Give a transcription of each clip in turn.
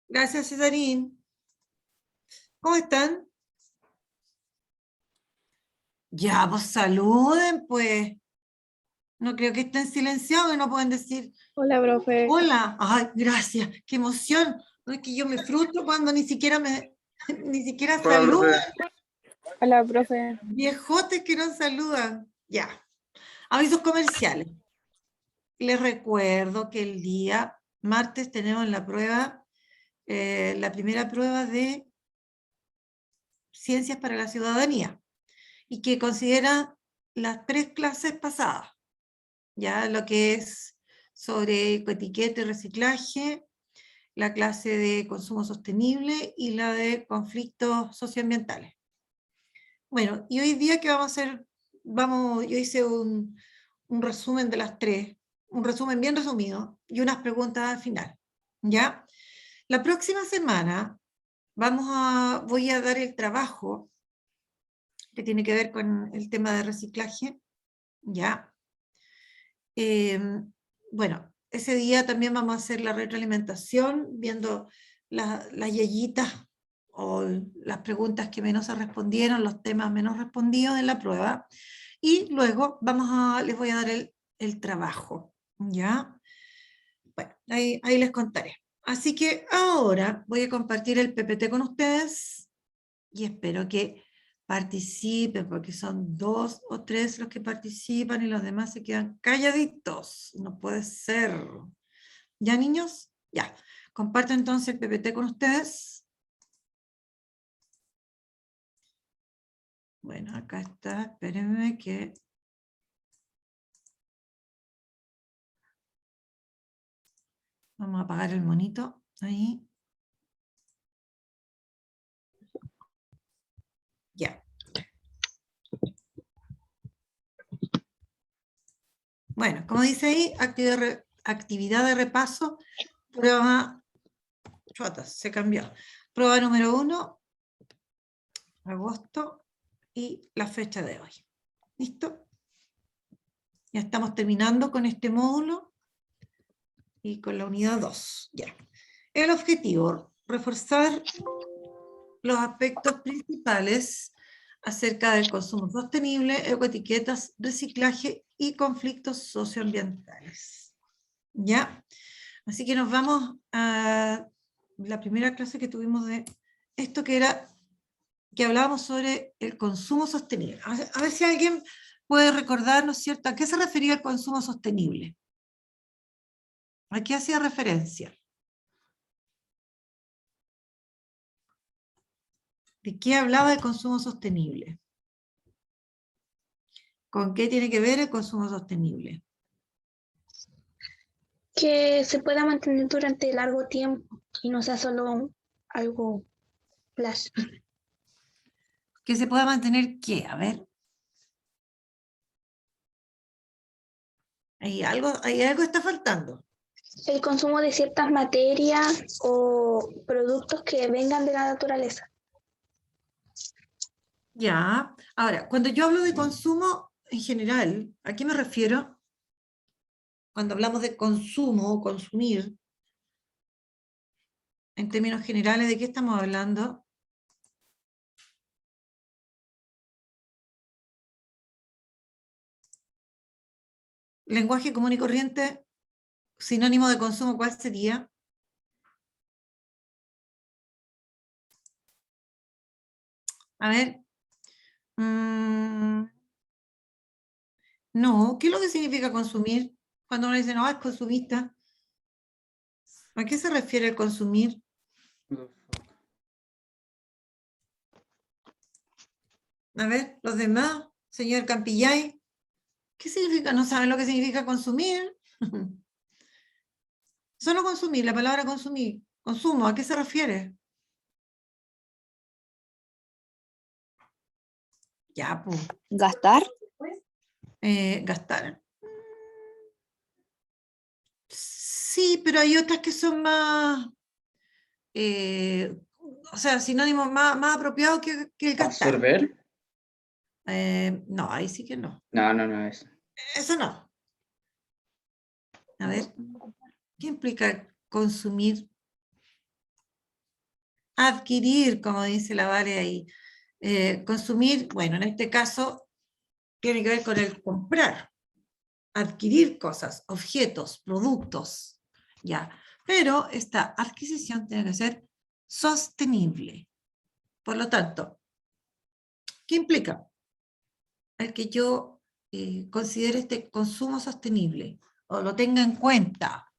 Gracias, Cesarín. ¿Cómo están? Ya, pues saluden, pues. No creo que estén silenciados y no pueden decir Hola, profe. hola. Ay, gracias, qué emoción. No es que yo me frustro cuando ni siquiera ni siquiera saludan. Hola, profe. Viejotes que no saludan. Ya. Avisos comerciales. Les recuerdo que el día martes tenemos la prueba, la primera prueba de Ciencias para la Ciudadanía, y que considera las 3 clases pasadas, ya lo que es sobre ecoetiqueta y reciclaje, la clase de consumo sostenible y la de conflictos socioambientales. Bueno, y hoy día que vamos a hacer, yo hice un resumen de las 3, un resumen bien resumido y unas preguntas al final, ¿ya? La próxima semana voy a dar el trabajo que tiene que ver con el tema de reciclaje, ¿ya? Bueno, ese día también vamos a hacer la retroalimentación, viendo las yayitas o las preguntas que menos se respondieron, los temas menos respondidos en la prueba, y luego les voy a dar el trabajo, ¿ya? Bueno, ahí les contaré. Así que ahora voy a compartir el PPT con ustedes y espero que participen, porque son 2 o 3 los que participan y los demás se quedan calladitos. No puede ser. ¿Ya, niños? Ya. Comparto entonces el PPT con ustedes. Bueno, acá está. Espérenme que... Vamos a apagar el monito. Ahí. Ya. Bueno, como dice ahí, actividad de repaso, prueba, se cambió. Prueba número 1, agosto, y la fecha de hoy. ¿Listo? Ya estamos terminando con este módulo y con la unidad 2. Ya. El objetivo, reforzar los aspectos principales acerca del consumo sostenible, ecoetiquetas, reciclaje y conflictos socioambientales. ¿Ya? Así que nos vamos a la primera clase que tuvimos de esto, que hablábamos sobre el consumo sostenible. A ver si alguien puede recordarnos, ¿cierto? ¿A qué se refería el consumo sostenible? ¿A qué hacía referencia? ¿De qué hablaba el consumo sostenible? ¿Con qué tiene que ver el consumo sostenible? Que se pueda mantener durante largo tiempo y no sea solo algo flash. ¿Que se pueda mantener qué? A ver. Hay algo está faltando. El consumo de ciertas materias o productos que vengan de la naturaleza. Ya. Ahora, cuando yo hablo de consumo en general, ¿a qué me refiero? Cuando hablamos de consumo o consumir, en términos generales, ¿de qué estamos hablando? Lenguaje común y corriente, sinónimo de consumo, ¿cuál sería? A ver. No, ¿qué es lo que significa consumir? Cuando uno dice, no, es consumista. ¿A qué se refiere el consumir? A ver, los demás, señor Campillay, ¿qué significa? ¿No saben lo que significa consumir? Solo consumir, la palabra consumir. Consumo, ¿a qué se refiere? Ya, pues. ¿Gastar? Gastar. Sí, pero hay otras que son más, o sea, sinónimos más apropiados que el gastar. ¿Absorber? No, ahí sí que no. No es. Eso no. A ver, ¿qué implica consumir? Adquirir, como dice la Vale ahí. Consumir, bueno, en este caso tiene que ver con el comprar, adquirir cosas, objetos, productos, ya. Pero esta adquisición tiene que ser sostenible. Por lo tanto, ¿qué implica? El que yo considere este consumo sostenible o lo tenga en cuenta.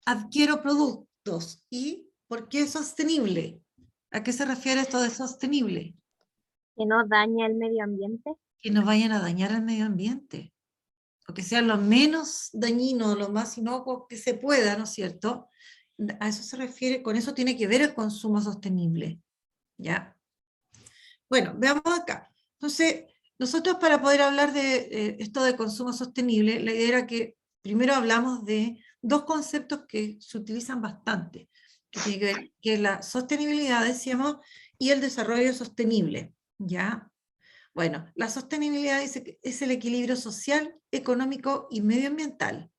Adquiero productos y ¿por qué sostenible? ¿A qué se refiere esto de sostenible? Que no daña el medio ambiente. Que no vayan a dañar al medio ambiente, o que sean lo menos dañino, lo más inocuo que se pueda, ¿no es cierto? A eso se refiere, con eso tiene que ver el consumo sostenible, ¿ya? Bueno, veamos acá. Entonces, nosotros para poder hablar de esto de consumo sostenible, la idea era que primero hablamos de dos conceptos que se utilizan bastante, que tiene que ver, que es la sostenibilidad, decíamos, y el desarrollo sostenible, ¿ya? Bueno, la sostenibilidad dice que es el equilibrio social, económico y medioambiental,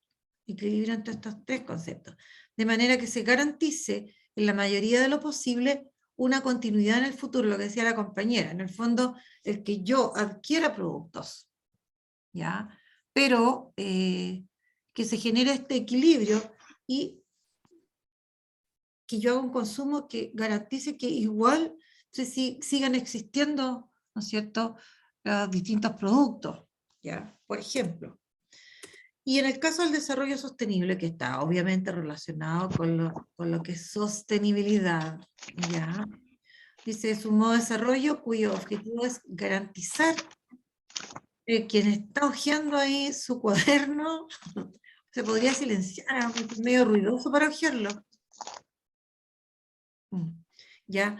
equilibrio entre estos tres conceptos, de manera que se garantice en la mayoría de lo posible una continuidad en el futuro, lo que decía la compañera, en el fondo el que yo adquiera productos, ¿ya? Pero que se genere este equilibrio y que yo haga un consumo que garantice que igual sigan existiendo, ¿no es cierto?, los distintos productos, ¿ya? Por ejemplo. Y en el caso del desarrollo sostenible, que está obviamente relacionado con lo que es sostenibilidad, ¿ya? Dice, es un modo de desarrollo cuyo objetivo es garantizar quien está hojeando ahí su cuaderno, se podría silenciar, aunque es medio ruidoso para hojearlo. ¿Ya?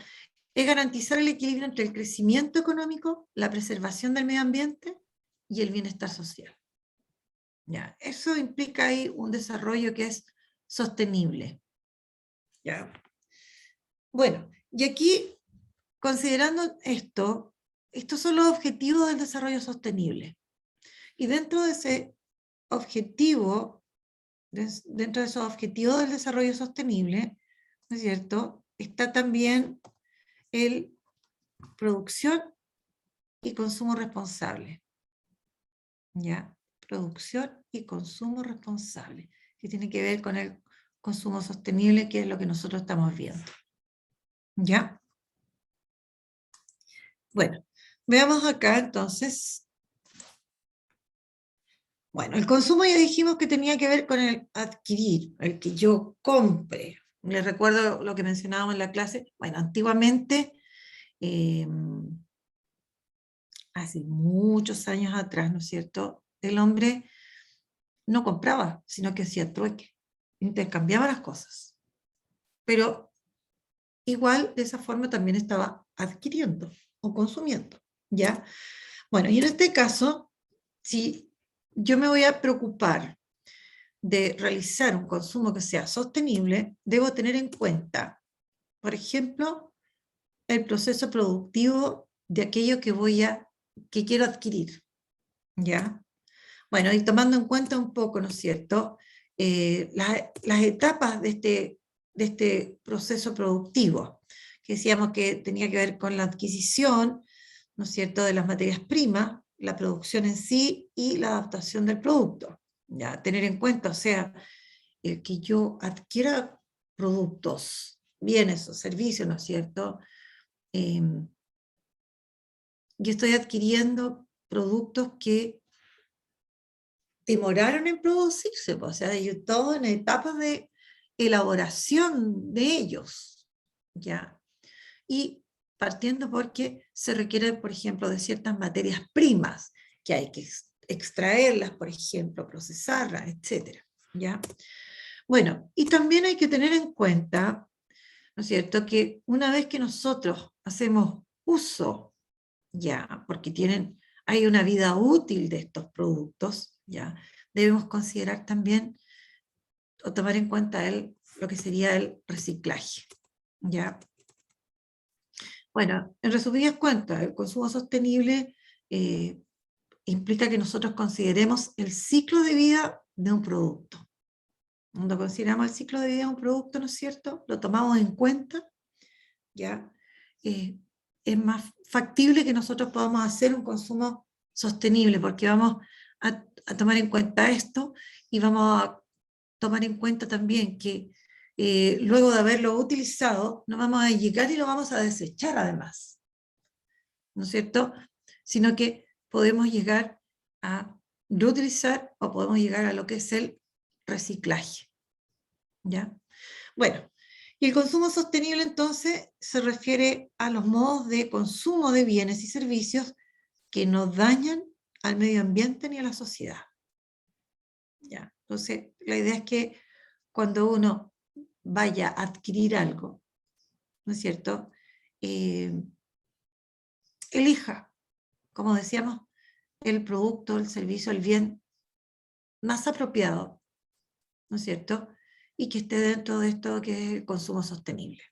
Es garantizar el equilibrio entre el crecimiento económico, la preservación del medio ambiente y el bienestar social. ¿Ya? Eso implica ahí un desarrollo que es sostenible. ¿Ya? Bueno, y aquí, considerando esto, estos son los objetivos del desarrollo sostenible. Y dentro de ese objetivo, dentro de esos objetivos del desarrollo sostenible, ¿no es cierto?, está también el producción y consumo responsable. ¿Ya? Producción y consumo responsable, que tiene que ver con el consumo sostenible, que es lo que nosotros estamos viendo. ¿Ya? Bueno, veamos acá entonces. Bueno, el consumo ya dijimos que tenía que ver con el adquirir, el que yo compre. Les recuerdo lo que mencionábamos en la clase. Bueno, antiguamente, hace muchos años atrás, ¿no es cierto?, el hombre no compraba, sino que hacía trueque, intercambiaba las cosas. Pero igual de esa forma también estaba adquiriendo o consumiendo, ¿ya? Bueno, y en este caso, si yo me voy a preocupar de realizar un consumo que sea sostenible, debo tener en cuenta, por ejemplo, el proceso productivo de aquello que quiero adquirir, ¿ya? Bueno, y tomando en cuenta un poco, ¿no es cierto?, las etapas de este proceso productivo, que decíamos que tenía que ver con la adquisición, ¿no es cierto?, de las materias primas, la producción en sí y la adaptación del producto. Ya, tener en cuenta, o sea, el que yo adquiera productos, bienes o servicios, ¿no es cierto?, yo estoy adquiriendo productos que demoraron en producirse, pues, o sea, todo en etapas de elaboración de ellos, ¿ya? Y partiendo porque se requiere, por ejemplo, de ciertas materias primas, que hay que extraerlas, por ejemplo, procesarlas, etcétera, ¿ya? Bueno, y también hay que tener en cuenta, ¿no es cierto?, que una vez que nosotros hacemos uso, ya, porque hay una vida útil de estos productos, ya, debemos considerar también o tomar en cuenta lo que sería el reciclaje, ya. Bueno, en resumidas cuentas, el consumo sostenible implica que nosotros consideremos el ciclo de vida de un producto. Cuando consideramos el ciclo de vida de un producto, ¿no es cierto?, lo tomamos en cuenta, ¿ya? Es más factible que nosotros podamos hacer un consumo sostenible, porque vamos a tomar en cuenta esto y vamos a tomar en cuenta también que luego de haberlo utilizado, no vamos a llegar y lo vamos a desechar además, ¿no es cierto?, sino que podemos llegar a reutilizar o podemos llegar a lo que es el reciclaje, ¿ya? Bueno, y el consumo sostenible entonces se refiere a los modos de consumo de bienes y servicios que no dañan al medio ambiente ni a la sociedad, ¿ya? Entonces, la idea es que cuando uno vaya a adquirir algo, ¿no es cierto?, elija, como decíamos, el producto, el servicio, el bien más apropiado, ¿no es cierto?, y que esté dentro de esto que es el consumo sostenible.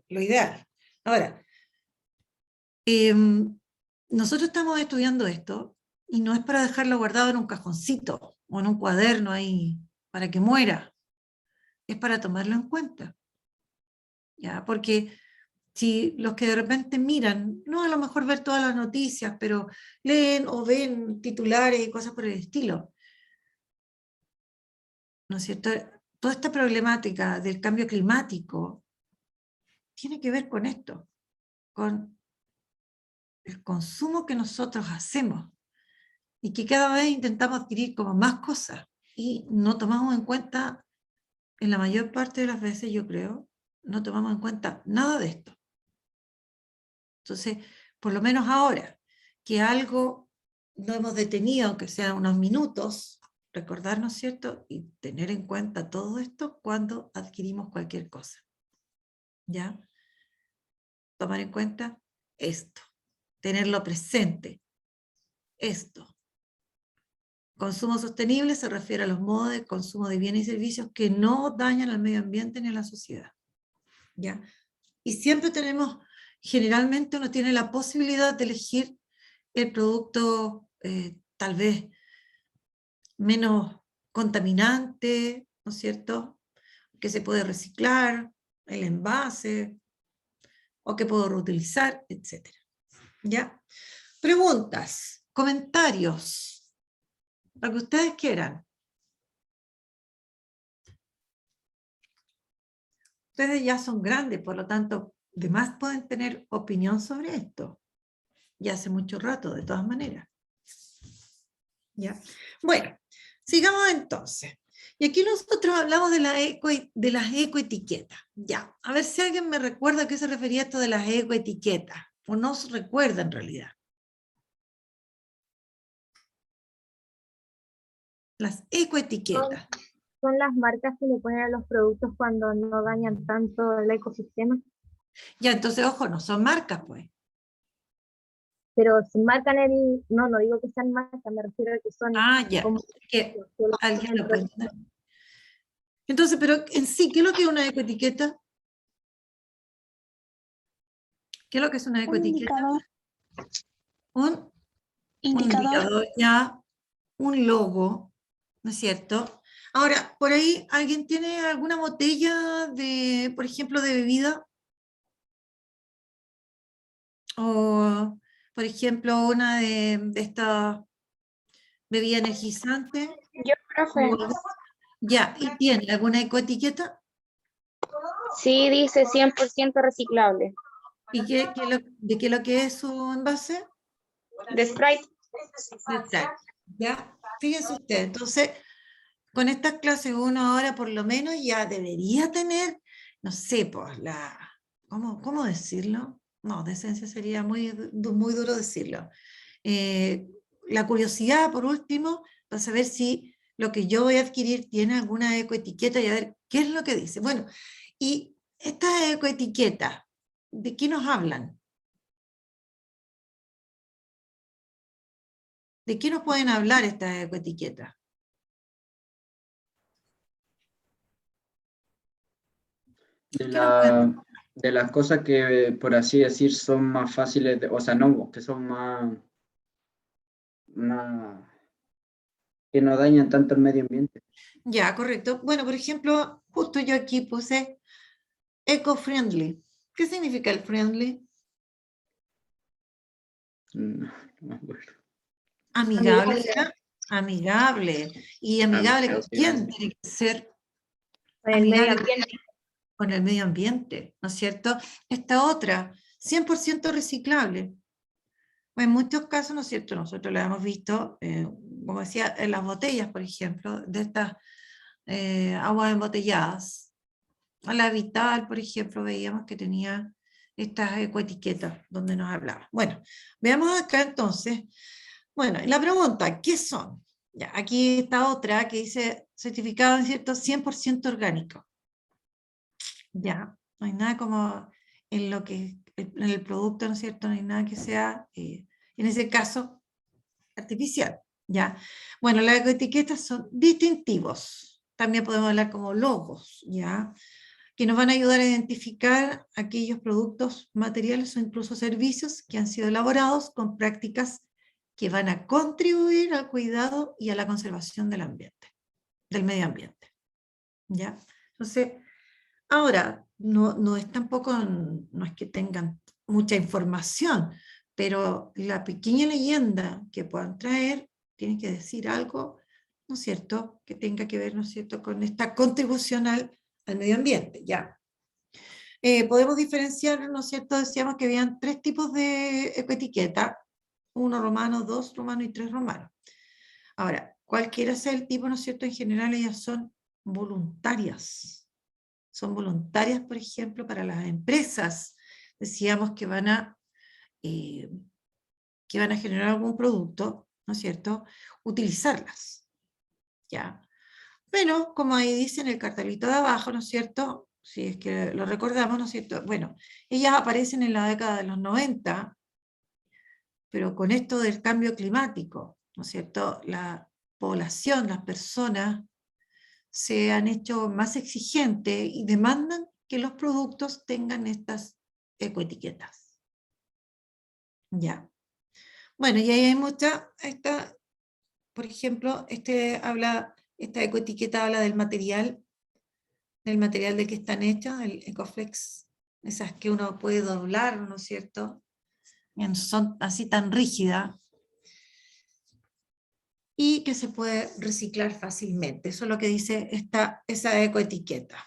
Lo ideal. Ahora, nosotros estamos estudiando esto y no es para dejarlo guardado en un cajoncito o en un cuaderno ahí para que muera, es para tomarlo en cuenta, ¿ya? Porque si los que de repente miran, no a lo mejor ver todas las noticias, pero leen o ven titulares y cosas por el estilo, ¿no es cierto? Toda esta problemática del cambio climático tiene que ver con esto, con el consumo que nosotros hacemos y que cada vez intentamos adquirir como más cosas y no tomamos en cuenta, en la mayor parte de las veces yo creo, no tomamos en cuenta nada de esto. Entonces, por lo menos ahora que algo no hemos detenido, aunque sean unos minutos, recordarnos, ¿cierto?, y tener en cuenta todo esto cuando adquirimos cualquier cosa, ¿ya? Tomar en cuenta esto, tenerlo presente, esto. Consumo sostenible se refiere a los modos de consumo de bienes y servicios que no dañan al medio ambiente ni a la sociedad, ¿ya? Y siempre tenemos, generalmente uno tiene la posibilidad de elegir el producto tal vez menos contaminante, ¿no es cierto?, que se puede reciclar, el envase, o que puedo reutilizar, etc. ¿Ya? Preguntas, comentarios, lo que ustedes quieran. Ustedes ya son grandes, por lo tanto, demás pueden tener opinión sobre esto. Ya hace mucho rato, de todas maneras. ¿Ya? Bueno, sigamos entonces. Y aquí nosotros hablamos de las ecoetiquetas. Ya, a ver si alguien me recuerda a qué se refería esto de las ecoetiquetas, o no se recuerda en realidad. Las ecoetiquetas. Son las marcas que le ponen a los productos cuando no dañan tanto el ecosistema. Ya, entonces, ojo, no son marcas, pues. Pero si marcan el... No, no digo que sean marcas, me refiero a que son... Ah, ya. como Que que los alguien ponen lo puede entender. Entonces, pero en sí, ¿qué es lo que es una ecoetiqueta? ¿Qué es lo que es una Un ecoetiqueta? indicador. Un Indicador. indicador, ya, un logo, ¿no es cierto? Ahora, por ahí, ¿alguien tiene alguna botella de, por ejemplo, de bebida? O, por ejemplo, una de esta bebida energizante. Yo, profe. Ya, ¿y tiene alguna ecoetiqueta? Sí, dice 100% reciclable. ¿Y de qué lo que es su envase? De Sprite. Exacto. Ya, fíjese usted, entonces, con estas clases uno ahora por lo menos ya debería tener, no sé, pues ¿cómo decirlo? No, decencia sería muy duro decirlo. La curiosidad, por último, para saber si lo que yo voy a adquirir tiene alguna ecoetiqueta y a ver qué es lo que dice. Bueno, y estas ecoetiquetas, ¿de qué nos hablan? ¿De qué nos pueden hablar estas ecoetiquetas? De ¿Qué nos pueden de las cosas que, por así decir, son más fáciles, o sea, no, que son más, que no dañan tanto el medio ambiente. Ya, correcto. Bueno, por ejemplo, justo yo aquí puse eco-friendly. ¿Qué significa el friendly? No, no me acuerdo. Amigable, ¿será? Amigable. ¿Y amigable con quién? Amigable. Tiene que ser Con el medio amigable ambiente. con el medio ambiente, ¿no es cierto? Esta otra, 100% reciclable. En muchos casos, ¿no es cierto? Nosotros lo hemos visto, como decía, en las botellas, por ejemplo, de estas aguas embotelladas. A la Vital, por ejemplo, veíamos que tenía estas ecoetiquetas donde nos hablaba. Bueno, veamos acá entonces. Bueno, la pregunta, ¿qué son? Ya, aquí está otra que dice certificado en cierto 100% orgánico. Ya, no hay nada como en lo que en el producto, ¿no es cierto? No hay nada que sea, en ese caso, artificial. Ya, bueno, las ecoetiquetas son distintivos. También podemos hablar como logos, ¿ya? Que nos van a ayudar a identificar aquellos productos, materiales o incluso servicios que han sido elaborados con prácticas que van a contribuir al cuidado y a la conservación del ambiente, del medio ambiente. ¿Ya? Entonces, ahora, no es tampoco, no es que tengan mucha información, pero la pequeña leyenda que puedan traer tiene que decir algo, ¿no es cierto?, que tenga que ver, ¿no es cierto?, con esta contribución al medio ambiente, ¿ya? Podemos diferenciar, ¿no es cierto?, decíamos que habían 3 tipos de ecoetiqueta, 1 romano, 2 romano y 3 romano. Ahora, cualquiera sea el tipo, ¿no es cierto?, en general ellas son voluntarias. Son voluntarias, por ejemplo, para las empresas. Decíamos que van a generar algún producto, ¿no es cierto?, utilizarlas. ¿Ya? Pero, como ahí dice en el cartelito de abajo, ¿no es cierto?, si es que lo recordamos, ¿no es cierto?, bueno, ellas aparecen en la década de los 90, pero con esto del cambio climático, ¿no es cierto?, la población, las personas, se han hecho más exigentes y demandan que los productos tengan estas ecoetiquetas. Ya. Bueno, y ahí hay mucha, por ejemplo, esta ecoetiqueta habla del material de que están hechas, el Ecoflex, esas que uno puede doblar, ¿no es cierto? Son así tan rígidas y que se puede reciclar fácilmente. Eso es lo que dice esa ecoetiqueta.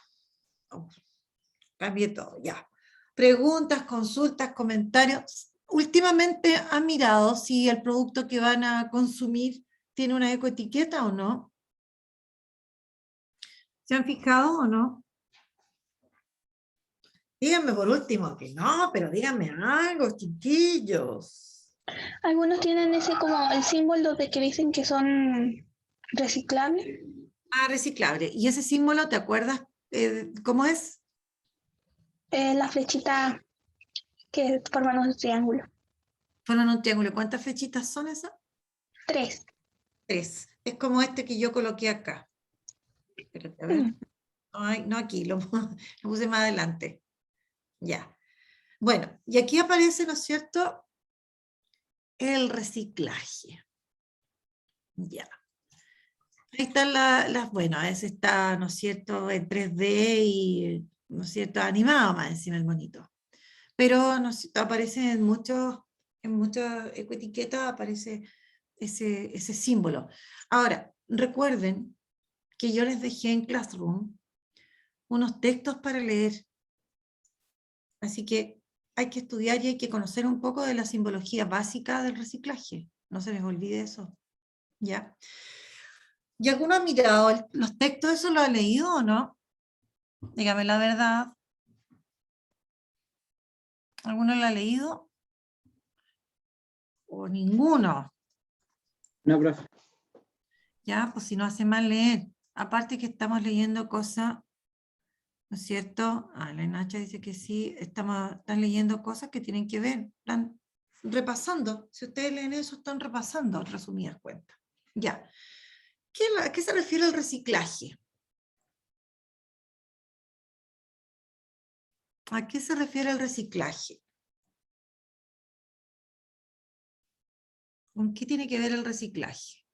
Oh, cambié todo, ya. Preguntas, consultas, comentarios. Últimamente han mirado si el producto que van a consumir tiene una ecoetiqueta o no. ¿Se han fijado o no? Díganme por último que no, pero díganme algo, chiquillos. Algunos tienen ese como el símbolo de que dicen que son reciclables. Ah, reciclable. ¿Y ese símbolo, te acuerdas cómo es? La flechita que forman un triángulo. Fueron un triángulo. ¿Cuántas flechitas son esas? 3. 3. Es como este que yo coloqué acá. Espérate, a ver. Ay, no aquí, lo puse más adelante. Ya. Bueno, y aquí aparece, ¿no es cierto?, el reciclaje. Ya. Ahí están bueno, a veces está, ¿no es cierto?, en 3D y, ¿no es cierto?, animado más encima el monito. Pero, ¿no es cierto?, aparece en muchas ecoetiquetas, aparece ese símbolo. Ahora, recuerden que yo les dejé en Classroom unos textos para leer. Así que hay que estudiar y hay que conocer un poco de la simbología básica del reciclaje. No se les olvide eso. ¿Ya? ¿Y alguno ha mirado los textos? ¿Eso lo ha leído o no? Dígame la verdad. ¿Alguno lo ha leído? ¿O ninguno? No, profe. Ya, pues si no hace mal leer. Aparte que estamos leyendo cosas, ¿no es cierto? Ah, la Nacha dice que sí, están leyendo cosas que tienen que ver, están repasando. Si ustedes leen eso, están repasando, en resumidas cuentas. Ya. ¿A qué se refiere el reciclaje? ¿A qué se refiere el reciclaje? ¿Con qué tiene que ver el reciclaje?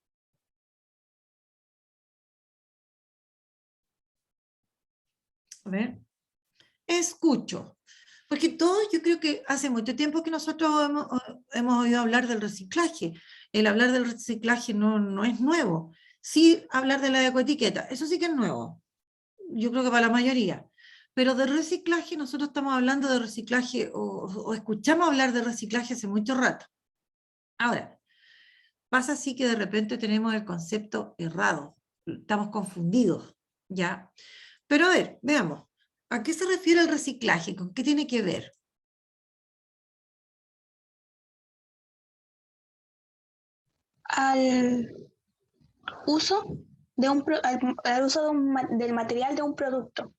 A ver, escucho. Porque todos, yo creo que hace mucho tiempo que nosotros hemos oído hablar del reciclaje. El hablar del reciclaje no es nuevo. Sí, hablar de la ecoetiqueta, eso sí que es nuevo. Yo creo que para la mayoría. Pero de reciclaje, nosotros estamos hablando de reciclaje, o escuchamos hablar de reciclaje hace mucho rato. Ahora, pasa así que de repente tenemos el concepto errado, estamos confundidos, ¿ya? Pero a ver, veamos, ¿a qué se refiere el reciclaje? ¿Con qué tiene que ver? Al uso al uso del material de un producto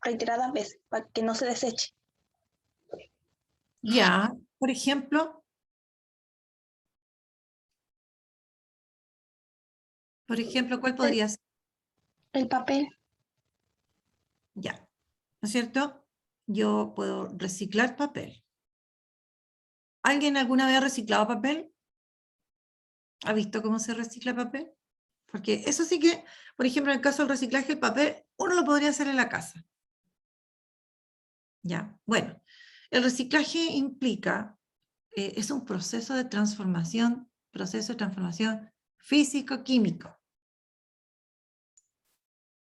reiteradas veces para que no se deseche. Ya, por ejemplo, ¿cuál podría ser? El papel, Ya, ¿no es cierto? Yo puedo reciclar papel. ¿Alguien alguna vez ha reciclado papel? ¿Ha visto cómo se recicla papel? Porque eso sí que, por ejemplo, en el caso del reciclaje, el papel, uno lo podría hacer en la casa. ¿Ya? Bueno, el reciclaje implica, es un proceso de transformación físico-químico.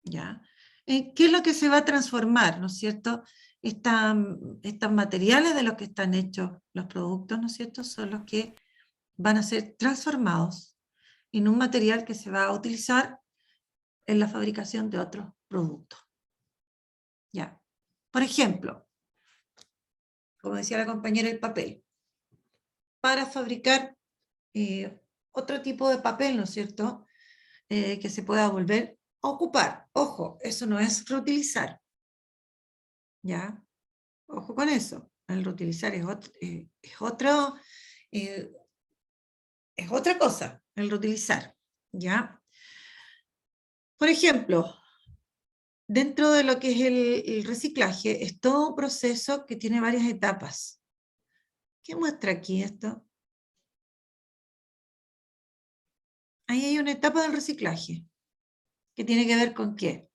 ¿Ya? ¿Qué es lo que se va a transformar, ¿no es cierto? Estos materiales de los que están hechos los productos, ¿no es cierto?, son los que van a ser transformados en un material que se va a utilizar en la fabricación de otros productos. ¿Ya? Por ejemplo, como decía la compañera, el papel. Para fabricar otro tipo de papel, ¿no es cierto?, que se pueda volver a ocupar. Ojo, eso no es reutilizar. ¿Ya? Ojo con eso. El reutilizar es otra cosa, el reutilizar. ¿Ya? Por ejemplo, dentro de lo que es el reciclaje, es todo un proceso que tiene varias etapas. ¿Qué muestra aquí esto? Ahí hay una etapa del reciclaje, que tiene que ver con qué.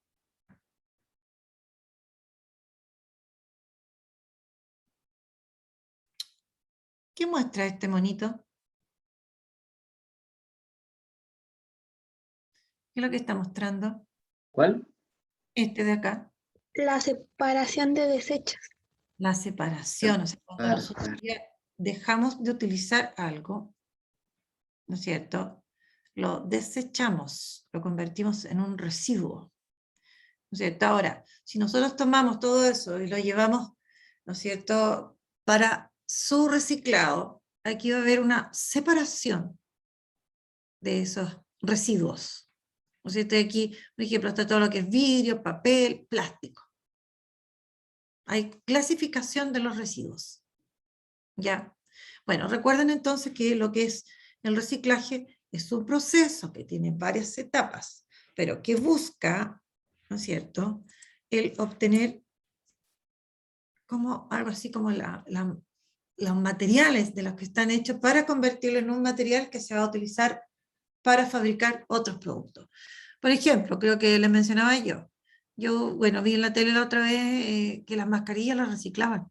¿Qué muestra este monito? ¿Qué es lo que está mostrando? ¿Cuál? Este de acá. la separación de desechos. La separación, o sea, cuando Claro, nosotros claro. ya dejamos de utilizar algo, ¿no es cierto?, lo desechamos, lo convertimos en un residuo, ¿no es cierto? Ahora, si nosotros tomamos todo eso y lo llevamos, ¿no es cierto?, para su reciclado, aquí va a haber una separación de esos residuos, ¿no es cierto? Y aquí, por ejemplo, está todo lo que es vidrio, papel, plástico. Hay clasificación de los residuos. ¿Ya? Bueno, recuerden entonces que lo que es el reciclaje es un proceso que tiene varias etapas, pero que busca, ¿no es cierto?, el obtener como algo así como los materiales de los que están hechos para convertirlo en un material que se va a utilizar para fabricar otros productos. Por ejemplo, creo que les mencionaba yo, bueno, vi en la tele la otra vez que las mascarillas las reciclaban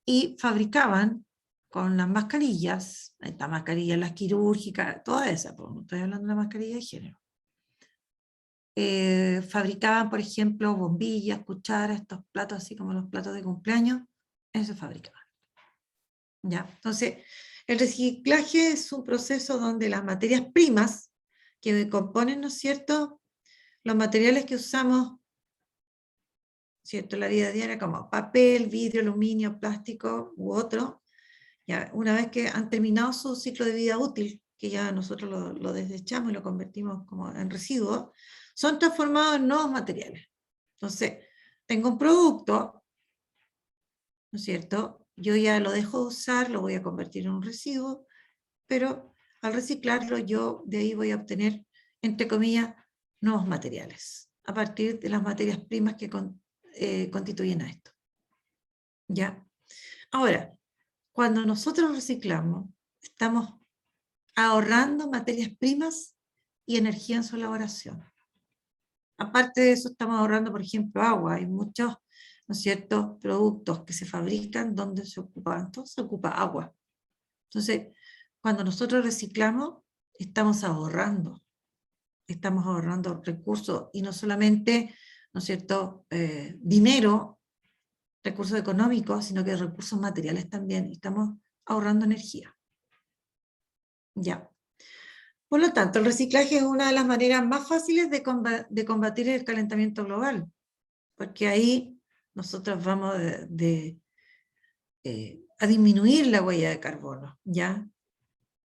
y fabricaban con las mascarillas, estas mascarillas, las quirúrgicas, todas esas, pues no estoy hablando de la mascarilla de género. Fabricaban, por ejemplo, bombillas, cucharas, estos platos así como los platos de cumpleaños, eso fabricaban. ¿Ya? Entonces, el reciclaje es un proceso donde las materias primas que componen, ¿no es cierto?, los materiales que usamos, ¿cierto?, en la vida diaria, como papel, vidrio, aluminio, plástico u otro, ya, una vez que han terminado su ciclo de vida útil, que ya nosotros lo desechamos y lo convertimos como en residuos, son transformados en nuevos materiales. Entonces, tengo un producto, ¿no es cierto? Yo ya lo dejo de usar, lo voy a convertir en un residuo, pero al reciclarlo yo de ahí voy a obtener, entre comillas, nuevos materiales, a partir de las materias primas que constituyen a esto. ¿Ya? Ahora, cuando nosotros reciclamos, estamos ahorrando materias primas y energía en su elaboración. Aparte de eso, estamos ahorrando, por ejemplo, agua. Hay muchos, ¿no es cierto?, productos que se fabrican donde se ocupa, entonces se ocupa agua. Entonces, cuando nosotros reciclamos, estamos ahorrando recursos, y no solamente, ¿no es cierto?, dinero, recursos económicos, sino que recursos materiales también. Estamos ahorrando energía. Ya. Por lo tanto, el reciclaje es una de las maneras más fáciles de combatir el calentamiento global, porque ahí nosotros vamos a disminuir la huella de carbono, ¿ya?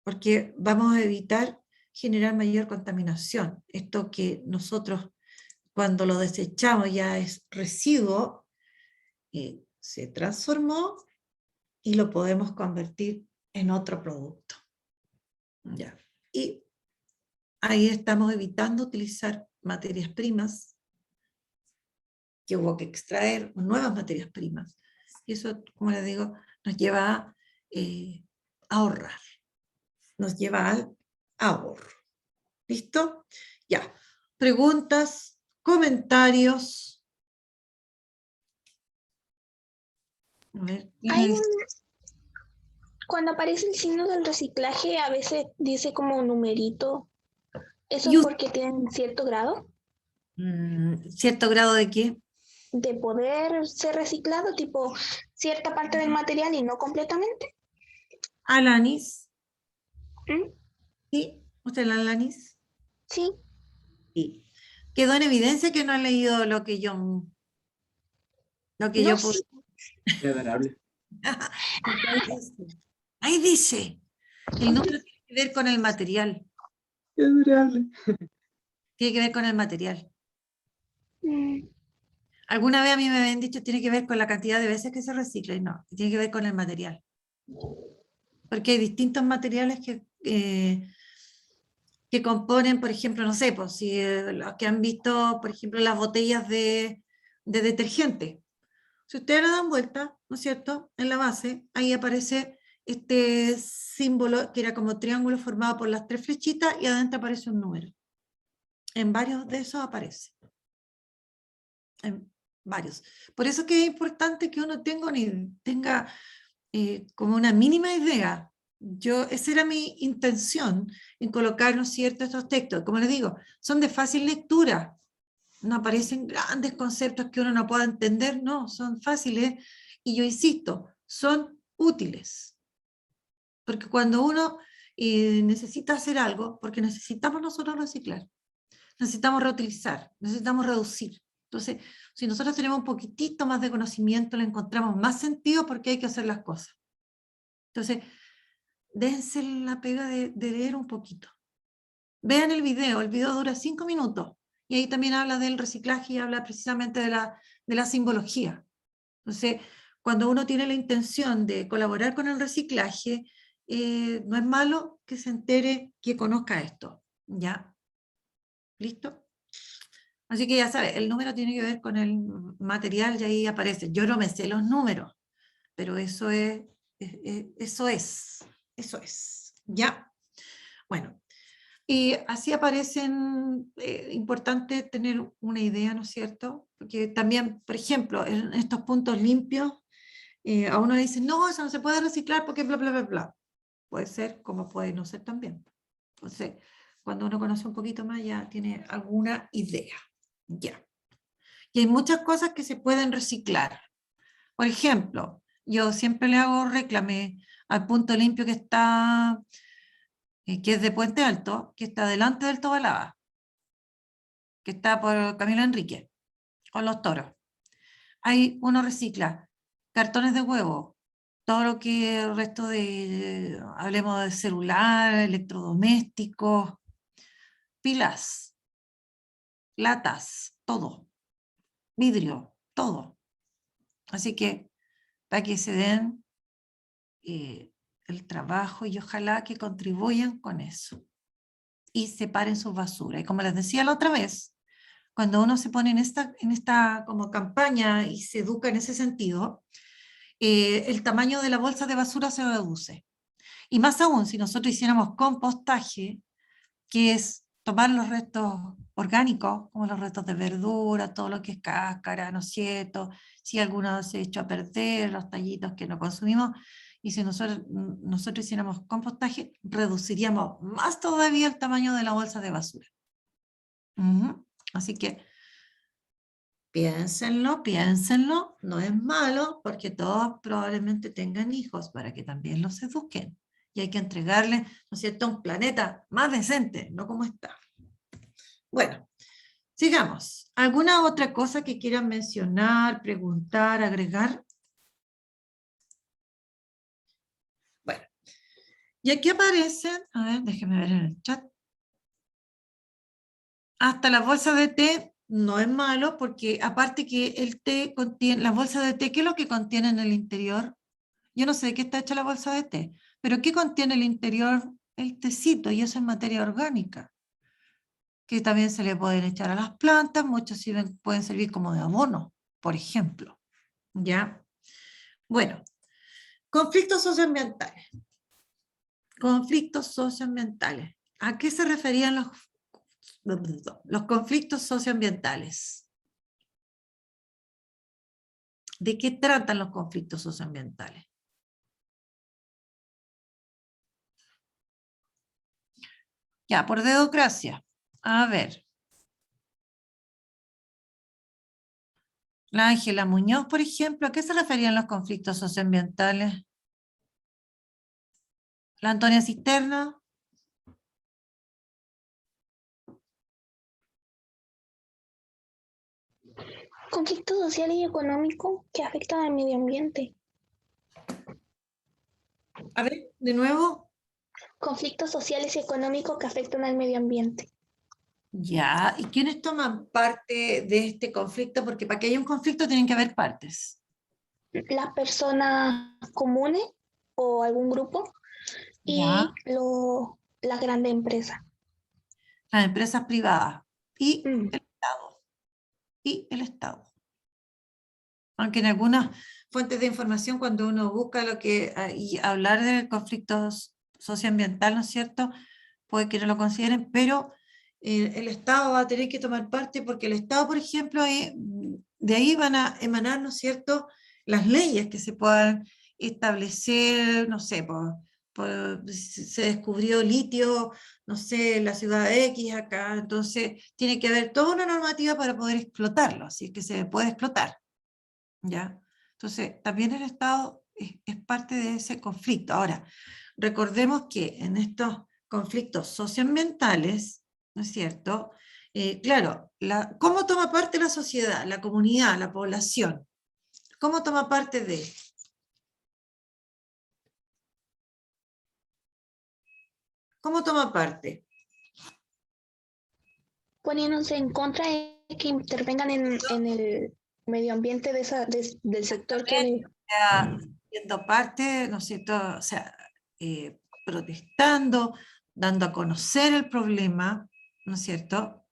Porque vamos a evitar generar mayor contaminación. Esto que nosotros, cuando lo desechamos, ya es residuo, se transformó y lo podemos convertir en otro producto. ¿Ya? Y ahí estamos evitando utilizar materias primas que hubo que extraer, nuevas materias primas. Y eso, como les digo, nos lleva a ahorrar, nos lleva al ahorro. ¿Listo? Ya. Preguntas, comentarios. A ver, Cuando aparece el signo del reciclaje, a veces dice como un numerito. ¿Eso es porque tienen cierto grado ¿cierto grado de qué? de poder ser reciclado, tipo cierta parte del material y no completamente? Alanis. ¿Mm? ¿Sí? ¿Usted la Alanis? Sí. Sí. Quedó en evidencia que no ha leído lo que yo No, puse. Qué adorable. Ahí dice, el número tiene que ver con el material. Qué adorable. Tiene que ver con el material. Mm. Alguna vez a mí me habían dicho tiene que ver con la cantidad de veces que se recicla, y no, tiene que ver con el material. Porque hay distintos materiales que componen, por ejemplo, no sé, pues, si los que han visto, por ejemplo, las botellas de detergente. Si ustedes le dan vuelta, ¿no es cierto?, en la base, ahí aparece este símbolo que era como triángulo formado por las 3 flechitas y adentro aparece un número. En varios de esos aparece. En varios. Por eso que es importante que uno tenga como una mínima idea. Esa era mi intención en colocar, ¿no es cierto?, estos textos. Como les digo, son de fácil lectura. No aparecen grandes conceptos que uno no pueda entender, no, son fáciles. Y yo insisto, son útiles. Porque cuando uno necesita hacer algo, porque necesitamos nosotros reciclar, necesitamos reutilizar, necesitamos reducir. Entonces, si nosotros tenemos un poquitito más de conocimiento, le encontramos más sentido porque hay que hacer las cosas. Entonces, déjense la pega de leer un poquito. Vean el video dura 5 minutos, y ahí también habla del reciclaje y habla precisamente de la simbología. Entonces, cuando uno tiene la intención de colaborar con el reciclaje, no es malo que se entere, que conozca esto. ¿Ya? ¿Listo? Así que ya sabes, el número tiene que ver con el material y ahí aparece. Yo no me sé los números, pero eso es. ¿Ya? Bueno, y así aparecen, importante tener una idea, ¿no es cierto? Porque también, por ejemplo, en estos puntos limpios, a uno le dicen, no, eso no se puede reciclar porque bla, bla, bla, bla. Puede ser como puede no ser también. Entonces, cuando uno conoce un poquito más ya tiene alguna idea. Ya. Y hay muchas cosas que se pueden reciclar. Por ejemplo, yo siempre le hago réclame al punto limpio que es de Puente Alto, que está delante del Tobalaba, que está por Camilo Enrique, con los toros. Ahí uno recicla cartones de huevo, todo lo que el resto hablemos de celular, electrodomésticos, pilas, latas, todo, vidrio, todo. Así que para que se den el trabajo y ojalá que contribuyan con eso y separen su basura. Y como les decía la otra vez, cuando uno se pone en esta como campaña y se educa en ese sentido, el tamaño de la bolsa de basura se reduce. Y más aún, si nosotros hiciéramos compostaje, que es tomar los restos orgánicos, como los restos de verdura, todo lo que es cáscara, ¿no es cierto? Si alguno se echó a perder, los tallitos que no consumimos, y si nosotros hiciéramos compostaje, reduciríamos más todavía el tamaño de la bolsa de basura. Así que piénsenlo, no es malo, porque todos probablemente tengan hijos para que también los eduquen. Y hay que entregarles, ¿no es cierto?, un planeta más decente, no como está. Bueno, sigamos. ¿Alguna otra cosa que quieran mencionar, preguntar, agregar? Bueno, y aquí aparecen, a ver, déjenme ver en el chat. Hasta la bolsa de té no es malo, porque aparte que el té contiene, la bolsa de té, ¿qué es lo que contiene en el interior? Yo no sé de qué está hecha la bolsa de té, pero ¿qué contiene el interior? El tecito, y eso es materia orgánica, que también se le pueden echar a las plantas, muchos pueden servir como de abono, por ejemplo. ¿Ya? Bueno, conflictos socioambientales. Conflictos socioambientales. ¿A qué se referían los conflictos socioambientales? ¿De qué tratan los conflictos socioambientales? Ya, por dedocracia. A ver. La Ángela Muñoz, por ejemplo, ¿a qué se referían los conflictos socioambientales? La Antonia Cisterna. Conflictos sociales y económicos que afectan al medio ambiente. A ver, de nuevo. Conflictos sociales y económicos que afectan al medio ambiente. Ya, ¿y quiénes toman parte de este conflicto? Porque para que haya un conflicto tienen que haber partes. Las personas comunes o algún grupo y Ya. las grandes empresas. Las empresas privadas y Mm. el Estado. Y el Estado. Aunque en algunas fuentes de información, cuando uno busca y hablar del conflicto socioambiental, ¿no es cierto?, puede que no lo consideren, pero el Estado va a tener que tomar parte, porque el Estado, por ejemplo, de ahí van a emanar, ¿no es cierto?, las leyes que se puedan establecer, no sé, se descubrió litio, no sé, en la ciudad X acá, entonces tiene que haber toda una normativa para poder explotarlo, así es que se puede explotar. ¿Ya? Entonces, también el Estado es parte de ese conflicto. Ahora, recordemos que en estos conflictos socioambientales, ¿no es cierto? Claro, ¿cómo toma parte la sociedad, la comunidad, la población? ¿Cómo toma parte de? ¿Cómo toma parte? Poniéndose en contra de que intervengan en el medio ambiente del sector que... Sea, siendo parte, ¿no es cierto? O sea, protestando, dando a conocer el problema, ¿no es cierto?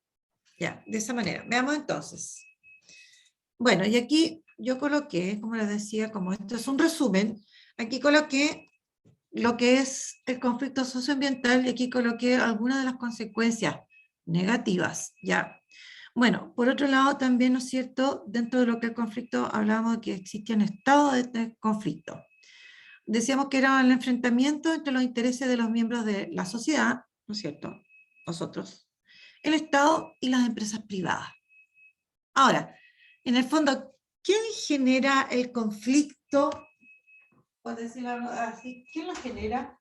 Ya, de esa manera. Veamos entonces. Bueno, y aquí yo coloqué, como les decía, como esto es un resumen, aquí coloqué lo que es el conflicto socioambiental y aquí coloqué algunas de las consecuencias negativas, ¿ya? Bueno, por otro lado también, ¿no es cierto?, dentro de lo que es el conflicto hablábamos de que existían estados de este conflicto. Decíamos que era el enfrentamiento entre los intereses de los miembros de la sociedad, ¿no es cierto?, nosotros, el Estado y las empresas privadas. Ahora, en el fondo, ¿quién genera el conflicto? Por decirlo así, ¿quién lo genera?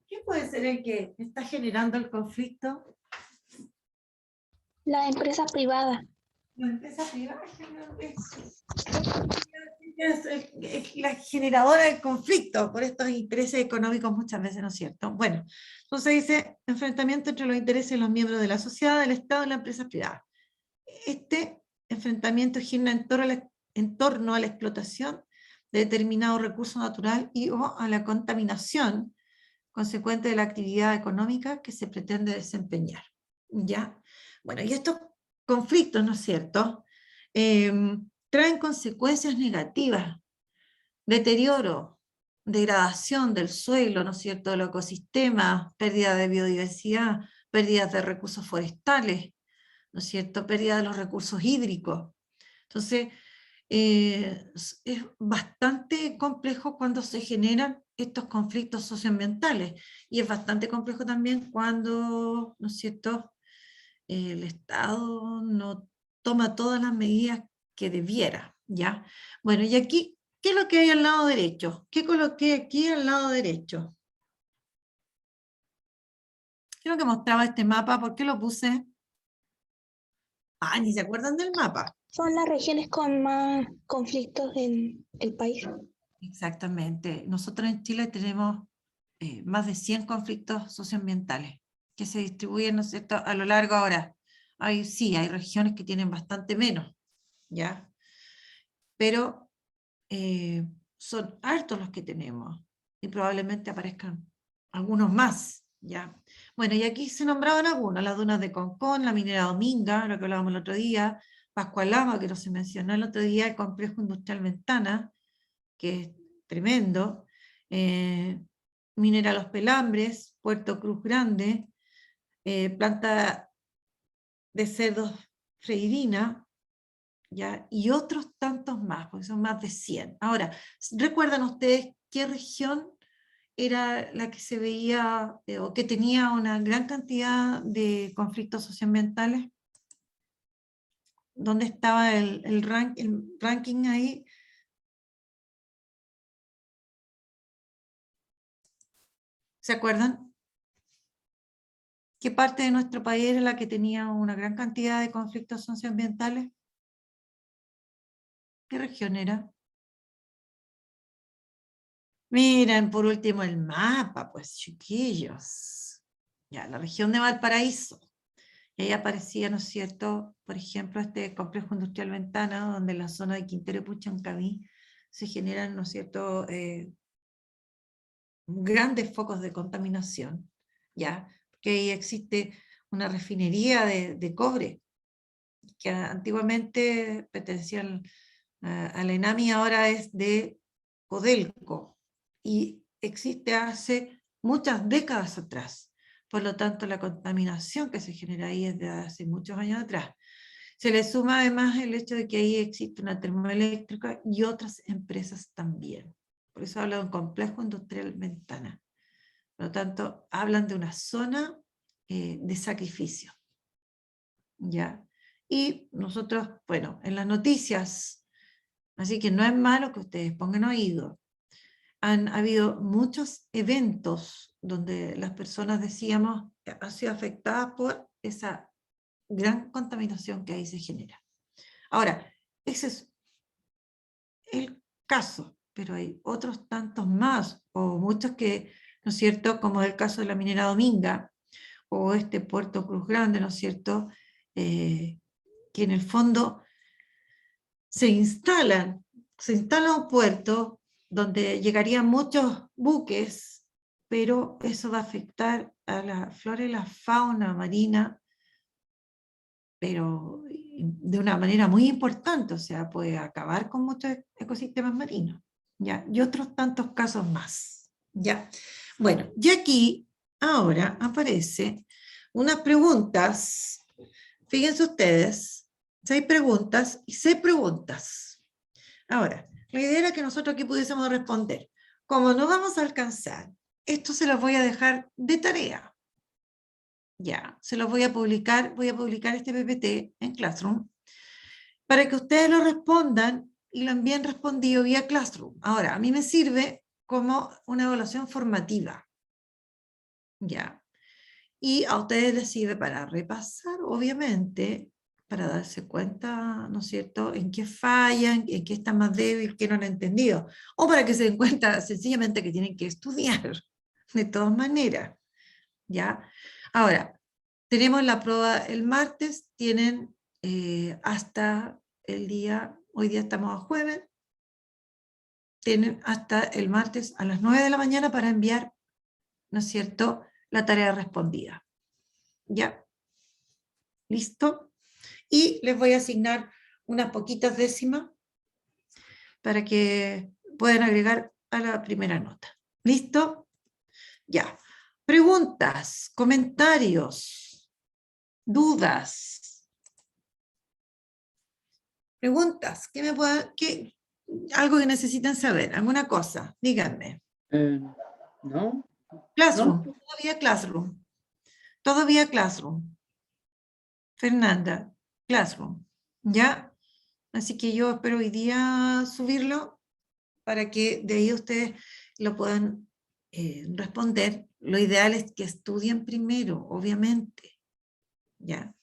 ¿Quién puede ser el que está generando el conflicto? Las empresas privadas. La empresa privada es la generadora del conflicto por estos intereses económicos muchas veces, ¿no es cierto? Bueno, entonces dice enfrentamiento entre los intereses de los miembros de la sociedad, del Estado y la empresa privada. Este enfrentamiento gira en torno a la explotación de determinado recurso natural y o a la contaminación consecuente de la actividad económica que se pretende desempeñar. ¿Ya? Bueno, y estos conflictos, ¿no es cierto?, traen consecuencias negativas, deterioro, degradación del suelo, ¿no es cierto?, del ecosistema, pérdida de biodiversidad, pérdidas de recursos forestales, ¿no es cierto?, pérdida de los recursos hídricos. Entonces, es bastante complejo cuando se generan estos conflictos socioambientales, y es bastante complejo también cuando, ¿no es cierto?, el Estado no toma todas las medidas que debiera, ¿ya? Bueno, y aquí, ¿qué es lo que hay al lado derecho? ¿Qué coloqué aquí al lado derecho? ¿Qué es lo que mostraba este mapa? ¿Por qué lo puse? Ah, ni se acuerdan del mapa. Son las regiones con más conflictos en el país. Exactamente. Nosotros en Chile tenemos más de 100 conflictos socioambientales que se distribuyen, ¿no es cierto?, a lo largo ahora. Sí, hay regiones que tienen bastante menos, ¿ya? Pero son hartos los que tenemos, y probablemente aparezcan algunos más, ¿ya? Bueno, y aquí se nombraban algunos: las dunas de Concón, la minera Dominga, lo que hablábamos el otro día, Pascualama, que no se mencionó el otro día, el complejo industrial Ventana, que es tremendo, minera Los Pelambres, Puerto Cruz Grande, planta de cerdos Freirina, ¿ya? Y otros tantos más, porque son más de 100. Ahora, ¿recuerdan ustedes qué región era la que se veía o que tenía una gran cantidad de conflictos socioambientales? ¿Dónde estaba el ranking ahí? ¿Se acuerdan? ¿Qué parte de nuestro país era la que tenía una gran cantidad de conflictos socioambientales? ¿Qué región era? Miren, por último, el mapa, pues, chiquillos. Ya, la región de Valparaíso. Y ahí aparecía, ¿no es cierto?, por ejemplo, este complejo industrial Ventana, donde en la zona de Quintero y Puchoncaví se generan, ¿no es cierto?, grandes focos de contaminación, ¿ya? Porque ahí existe una refinería de cobre, que antiguamente pertenecía a la ENAMI, ahora es de Codelco, y existe hace muchas décadas atrás. Por lo tanto, la contaminación que se genera ahí es de hace muchos años atrás. Se le suma además el hecho de que ahí existe una termoeléctrica y otras empresas también. Por eso habla de un complejo industrial Ventana. Por lo tanto, hablan de una zona de sacrificio, ¿ya? Y nosotros, bueno, en las noticias, así que no es malo que ustedes pongan oído, han habido muchos eventos donde las personas, decíamos, han sido afectadas por esa gran contaminación que ahí se genera. Ahora, ese es el caso, pero hay otros tantos más, o muchos que, ¿no es cierto?, como el caso de la minera Dominga, o este Puerto Cruz Grande, ¿no es cierto?, que en el fondo se instala un puerto donde llegarían muchos buques, pero eso va a afectar a la flora y la fauna marina, pero de una manera muy importante, o sea, puede acabar con muchos ecosistemas marinos, ¿ya? Y otros tantos casos más, ¿ya? Bueno, y aquí ahora aparece unas preguntas. Fíjense ustedes, 6 preguntas y 6 preguntas. Ahora, la idea era que nosotros aquí pudiésemos responder. Como no vamos a alcanzar, esto se los voy a dejar de tarea. Ya, se los voy a publicar este PPT en Classroom para que ustedes lo respondan y lo envíen respondido vía Classroom. Ahora, a mí me sirve como una evaluación formativa. Ya. Y a ustedes les sirve para repasar, obviamente, para darse cuenta, ¿no es cierto?, en qué fallan, en qué está más débil, qué no han entendido. O para que se den cuenta sencillamente que tienen que estudiar, de todas maneras. ¿Ya? Ahora, tenemos la prueba el martes, tienen hasta el día, hoy día estamos a jueves, tienen hasta el martes a las 9 de la mañana para enviar, ¿no es cierto?, la tarea respondida. ¿Ya? ¿Listo? y les voy a asignar unas poquitas décimas para que puedan agregar a la primera nota. ¿Listo? Ya. Preguntas, comentarios, dudas. Preguntas, algo que necesitan saber, alguna cosa, díganme. No, Classroom, no. todavía Classroom. Todavía Classroom. Fernanda, Classroom. ¿Ya? Así que yo espero hoy día subirlo para que de ahí ustedes lo puedan responder. Lo ideal es que estudien primero, obviamente. ¿Ya?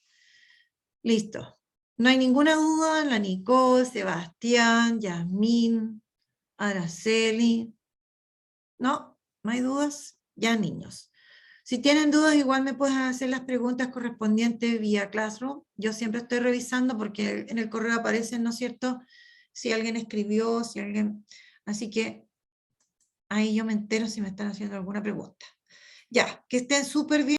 Listo. No hay ninguna duda, la Nicole, Sebastián, Yasmín, Araceli. ¿No? ¿No hay dudas? Ya, niños. Si tienen dudas, igual me pueden hacer las preguntas correspondientes vía Classroom. Yo siempre estoy revisando porque en el correo aparecen, ¿no es cierto? Si alguien escribió, si alguien... Así que ahí yo me entero si me están haciendo alguna pregunta. Ya, que estén súper bien.